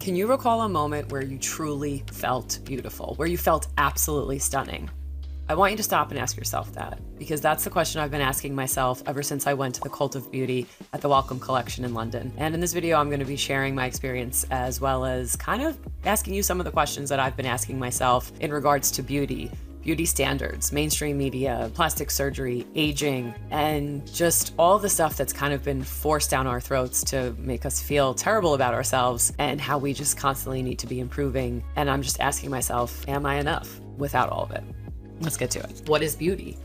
Can you recall a moment where you truly felt beautiful, where you felt absolutely stunning? I want you to stop and ask yourself that, because that's the question I've been asking myself ever since I went to the Cult of Beauty at the Welcome Collection in London. And in this video, I'm going to be sharing my experience as well as kind of asking you some of the questions that I've been asking myself in regards to beauty standards, mainstream media, plastic surgery, aging, and just all the stuff that's kind of been forced down our throats to make us feel terrible about ourselves and how we just constantly need to be improving. And I'm just asking myself, am I enough without all of it? Let's get to it. What is beauty?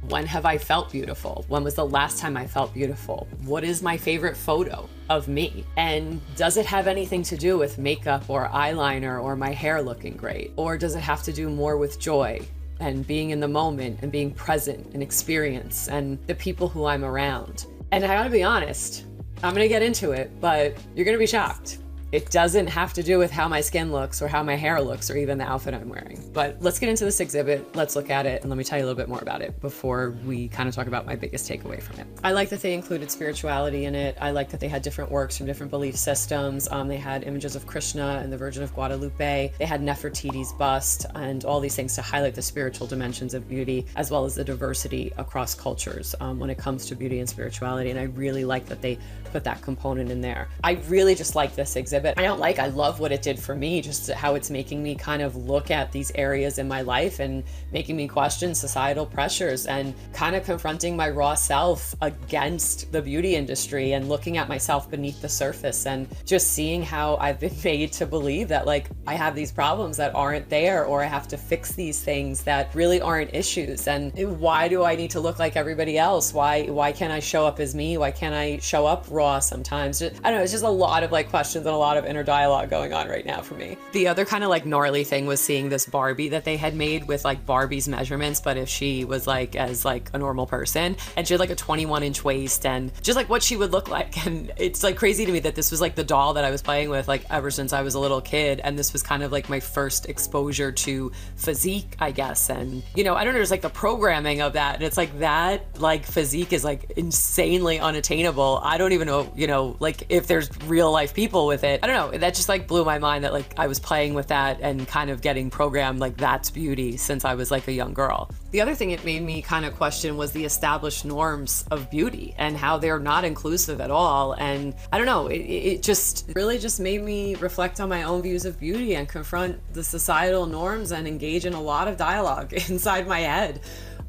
When have I felt beautiful? When was the last time I felt beautiful? What is my favorite photo of me? And does it have anything to do with makeup or eyeliner or my hair looking great? Or does it have to do more with joy and being in the moment and being present and experience and the people who I'm around? And I gotta be honest, I'm gonna get into it, but you're gonna be shocked. It doesn't have to do with how my skin looks or how my hair looks or even the outfit I'm wearing. But let's get into this exhibit, let's look at it, and let me tell you a little bit more about it before we kind of talk about my biggest takeaway from it. I like that they included spirituality in it. I like that they had different works from different belief systems. They had images of Krishna and the Virgin of Guadalupe. They had Nefertiti's bust and all these things to highlight the spiritual dimensions of beauty, as well as the diversity across cultures when it comes to beauty and spirituality. And I really like that they put that component in there. I really just like this exhibit. I love what it did for me, just how it's making me kind of look at these areas in my life and making me question societal pressures and kind of confronting my raw self against the beauty industry and looking at myself beneath the surface and just seeing how I've been made to believe that like I have these problems that aren't there, or I have to fix these things that really aren't issues. And why do I need to look like everybody else? Why can't I show up as me? Why can't I show up raw sometimes? I don't know, it's just a lot of like questions and a lot of inner dialogue going on right now for me. The other kind of like gnarly thing was seeing this Barbie that they had made with like Barbie's measurements, but if she was like as like a normal person, and she had like a 21-inch waist and just like what she would look like. And it's like crazy to me that this was like the doll that I was playing with like ever since I was a little kid, and this was kind of like my first exposure to physique, I guess. And you know, I don't know, there's like the programming of that, and it's like that like physique is like insanely unattainable. I don't even know, you know, like if there's real life people with it. I don't know, that just like blew my mind that like I was playing with that and kind of getting programmed like that's beauty since I was like a young girl. The other thing it made me kind of question was the established norms of beauty and how they're not inclusive at all. And I don't know, it just really just made me reflect on my own views of beauty and confront the societal norms and engage in a lot of dialogue inside my head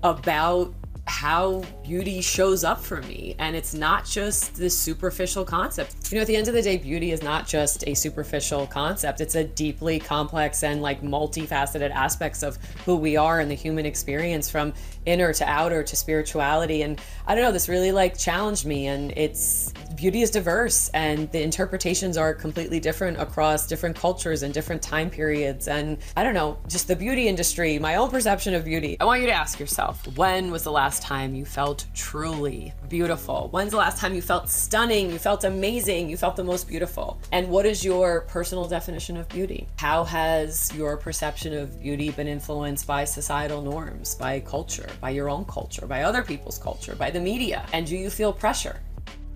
about how beauty shows up for me. And it's not just this superficial concept. You know, at the end of the day, beauty is not just a superficial concept. It's a deeply complex and like multifaceted aspects of who we are in the human experience, from inner to outer to spirituality. And I don't know, this really like challenged me. And beauty is diverse and the interpretations are completely different across different cultures and different time periods. And I don't know, just the beauty industry, my own perception of beauty. I want you to ask yourself, when was the last time you felt truly beautiful? When's the last time you felt stunning, you felt amazing, you felt the most beautiful? And what is your personal definition of beauty? How has your perception of beauty been influenced by societal norms, by culture, by your own culture, by other people's culture, by the media? And do you feel pressure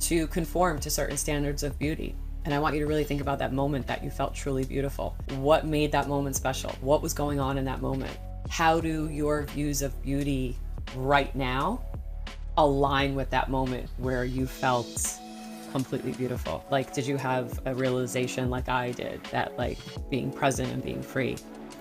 to conform to certain standards of beauty? And I want you to really think about that moment that you felt truly beautiful. What made that moment special? What was going on in that moment? How do your views of beauty right now align with that moment where you felt completely beautiful? Like, did you have a realization like I did that like being present and being free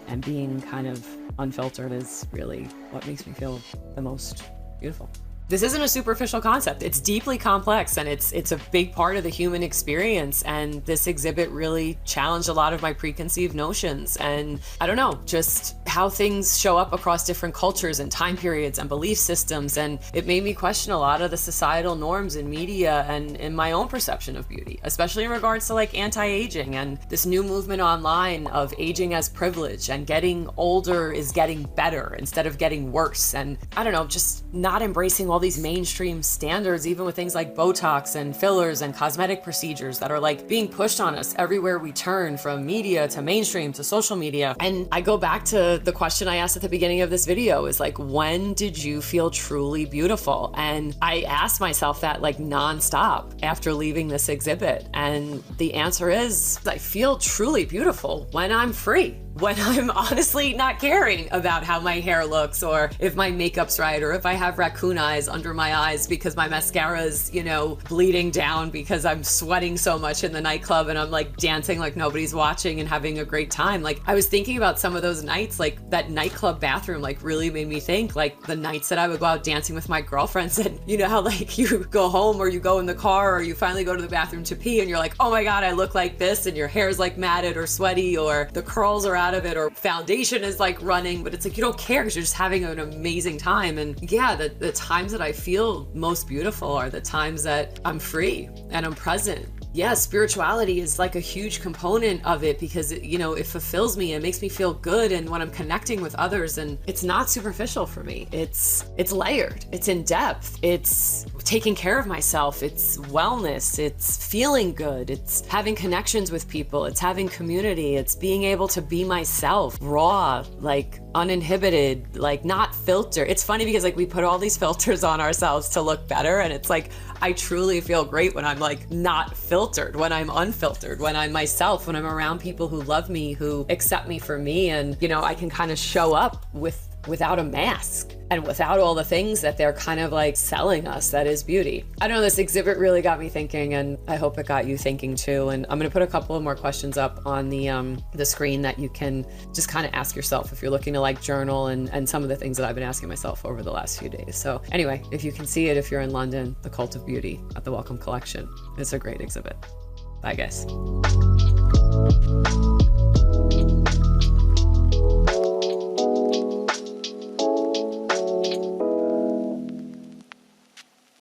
and being kind of unfiltered is really what makes me feel the most beautiful? This isn't a superficial concept. It's deeply complex and it's a big part of the human experience. And this exhibit really challenged a lot of my preconceived notions. And I don't know, just how things show up across different cultures and time periods and belief systems. And it made me question a lot of the societal norms in media and in my own perception of beauty, especially in regards to like anti-aging and this new movement online of aging as privilege and getting older is getting better instead of getting worse. And I don't know, just not embracing all these mainstream standards, even with things like Botox and fillers and cosmetic procedures that are like being pushed on us everywhere we turn, from media to mainstream to social media. And I go back to the question I asked at the beginning of this video is like, when did you feel truly beautiful? And I asked myself that like nonstop after leaving this exhibit. And the answer is, I feel truly beautiful when I'm free. When I'm honestly not caring about how my hair looks, or if my makeup's right, or if I have raccoon eyes under my eyes because my mascara's, you know, bleeding down because I'm sweating so much in the nightclub and I'm like dancing like nobody's watching and having a great time. Like, I was thinking about some of those nights, like that nightclub bathroom like really made me think like the nights that I would go out dancing with my girlfriends, and you know how like you go home or you go in the car or you finally go to the bathroom to pee and you're like, oh my God, I look like this, and your hair's like matted or sweaty or the curls are out of it or foundation is like running, but it's like you don't care because you're just having an amazing time. And yeah, the times that I feel most beautiful are the times that I'm free and I'm present. Yeah, spirituality is like a huge component of it because it fulfills me. It makes me feel good, and when I'm connecting with others, and it's not superficial for me. It's layered. It's in depth. It's taking care of myself. It's wellness. It's feeling good. It's having connections with people. It's having community. It's being able to be myself, raw, like uninhibited, like not filtered. It's funny because like we put all these filters on ourselves to look better, and it's like I truly feel great when I'm like not filtered, when I'm unfiltered, when I'm myself, when I'm around people who love me, who accept me for me, and I can kind of show up without a mask and without all the things that they're kind of like selling us that is beauty. I don't know, this exhibit really got me thinking, and I hope it got you thinking too. And I'm gonna put a couple of more questions up on the screen that you can just kind of ask yourself if you're looking to like journal, and some of the things that I've been asking myself over the last few days. So anyway, if you can see it, if you're in London, The Cult of Beauty at the Wellcome Collection. It's a great exhibit. Bye guys.